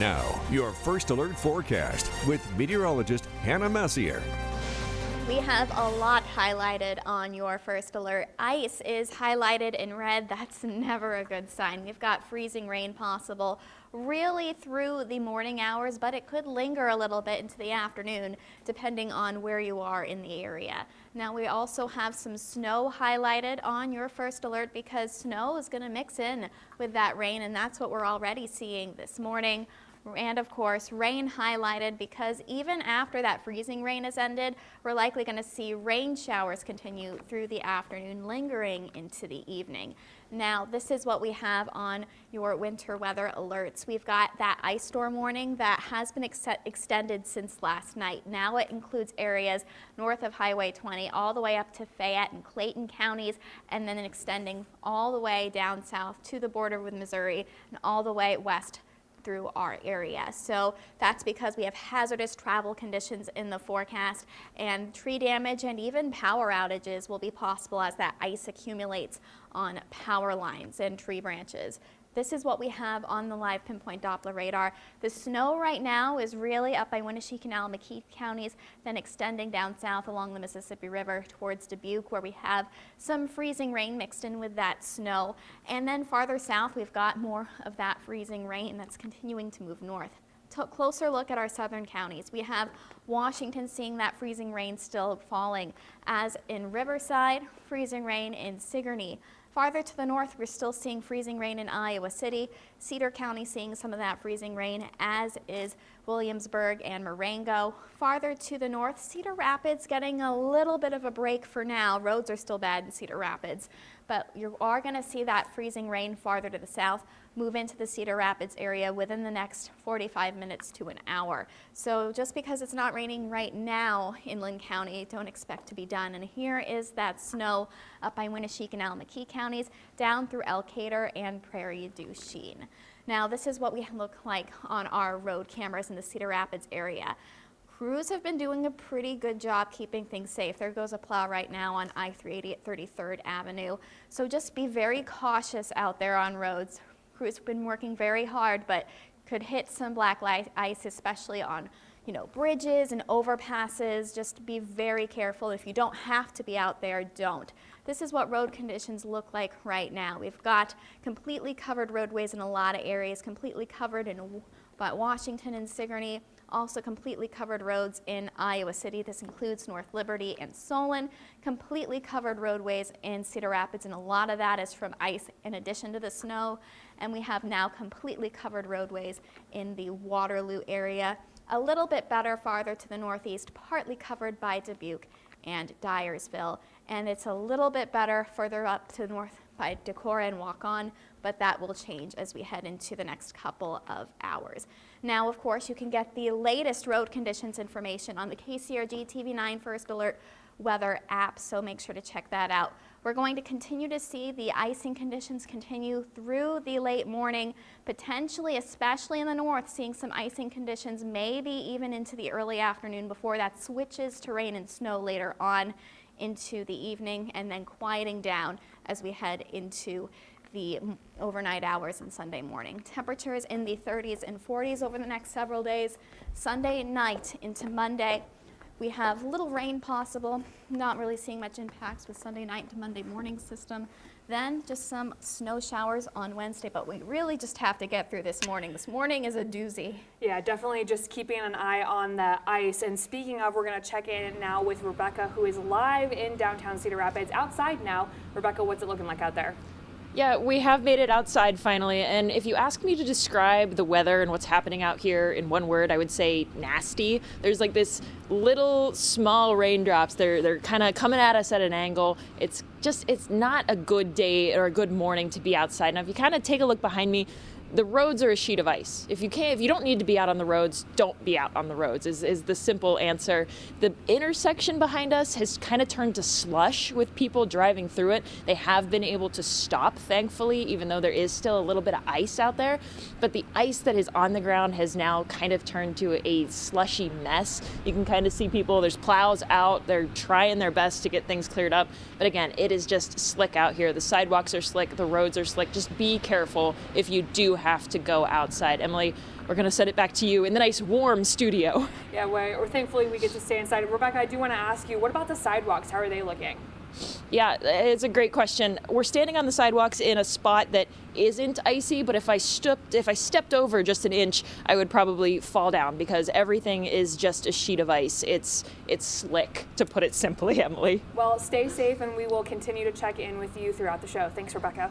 Now, your first alert forecast with meteorologist Hannah Messier. We have a lot highlighted on your first alert. Ice is highlighted in red. That's never a good sign. We've got freezing rain possible really through the morning hours, but it could linger a little bit into the afternoon depending on where you are in the area. Now we also have some snow highlighted on your first alert because snow is going to mix in with that rain, and that's what we're already seeing this morning. And of course, rain highlighted because even after that freezing rain has ended, we're likely going to see rain showers continue through the afternoon, lingering into the evening. Now, this is what we have on your winter weather alerts. We've got that ice storm warning that has been extended since last night. Now it includes areas north of Highway 20 all the way up to Fayette and Clayton counties, and then extending all the way down south to the border with Missouri and all the way west through our area. So that's because we have hazardous travel conditions in the forecast, and tree damage and even power outages will be possible as that ice accumulates on power lines and tree branches. This is what we have on the live pinpoint Doppler radar. The snow right now is really up by Winnebago Canal, McKee counties, then extending down south along the Mississippi River towards Dubuque, where we have some freezing rain mixed in with that snow. And then farther south, we've got more of that freezing rain that's continuing to move north. Closer look at our southern counties. We have Washington seeing that freezing rain still falling, as in Riverside, freezing rain in Sigourney. Farther to the north, we're still seeing freezing rain in Iowa City. Cedar County seeing some of that freezing rain, as is Williamsburg and Marengo. Farther to the north, Cedar Rapids getting a little bit of a break for now. Roads are still bad in Cedar Rapids, but you are going to see that freezing rain farther to the south move into the Cedar Rapids area within the next 45 minutes to an hour. So just because it's not raining right now in Linn County, don't expect to be done. And here is that snow up by Winnebago and McKee counties down through Elkader and Prairie du Chien. Now this is what we look like on our road cameras in the Cedar Rapids area. Crews have been doing a pretty good job keeping things safe. There goes a plow right now on I-380 at 33rd Avenue. So just be very cautious out there on roads. Crews have been working very hard, but could hit some black ice, especially on bridges and overpasses. Just be very careful. If you don't have to be out there, don't. This is what road conditions look like right now. We've got completely covered roadways in a lot of areas, completely covered in Washington and Sigourney, also completely covered roads in Iowa City. This includes North Liberty and Solon, completely covered roadways in Cedar Rapids, and a lot of that is from ice in addition to the snow. And we have now completely covered roadways in the Waterloo area. A little bit better farther to the northeast, partly covered by Dubuque and Dyersville. And it's a little bit better further up to the north by Decorah and Waukon, but that will change as we head into the next couple of hours. Now, of course, you can get the latest road conditions information on the KCRG-TV 9 First Alert weather app, so make sure to check that out. We're going to continue to see the icing conditions continue through the late morning, potentially, especially in the north, seeing some icing conditions maybe even into the early afternoon before that switches to rain and snow later on into the evening, and then quieting down as we head into the overnight hours and Sunday morning. Temperatures in the 30s and 40s over the next several days. Sunday night into Monday, we have little rain possible, not really seeing much impacts with Sunday night to Monday morning system. Then just some snow showers on Wednesday, but we really just have to get through this morning. This morning is a doozy. Yeah, definitely just keeping an eye on the ice. And speaking of, we're going to check in now with Rebecca, who is live in downtown Cedar Rapids, outside now. Rebecca, what's it looking like out there? Yeah, we have made it outside finally, and if you ask me to describe the weather and what's happening out here in one word, I would say nasty. There's like this little small raindrops. They're kind of coming at us at an angle. It's not a good day or a good morning to be outside. Now, if you kind of take a look behind me, the roads are a sheet of ice. If you don't need to be out on the roads, don't be out on the roads is the simple answer. The intersection behind us has kind of turned to slush with people driving through it. They have been able to stop, thankfully, even though there is still a little bit of ice out there. But the ice that is on the ground has now kind of turned to a slushy mess. You can kind of see people, there's plows out, they're trying their best to get things cleared up. But again, it is just slick out here. The sidewalks are slick, the roads are slick. Just be careful if you do have to go outside. Emily, we're going to send it back to you in the nice warm studio. Yeah, or thankfully we get to stay inside. Rebecca, I do want to ask you, what about the sidewalks? How are they looking? Yeah, it's a great question. We're standing on the sidewalks in a spot that isn't icy, but if I stepped over just an inch, I would probably fall down because everything is just a sheet of ice. It's slick, to put it simply, Emily. Well, stay safe, and we will continue to check in with you throughout the show. Thanks, Rebecca.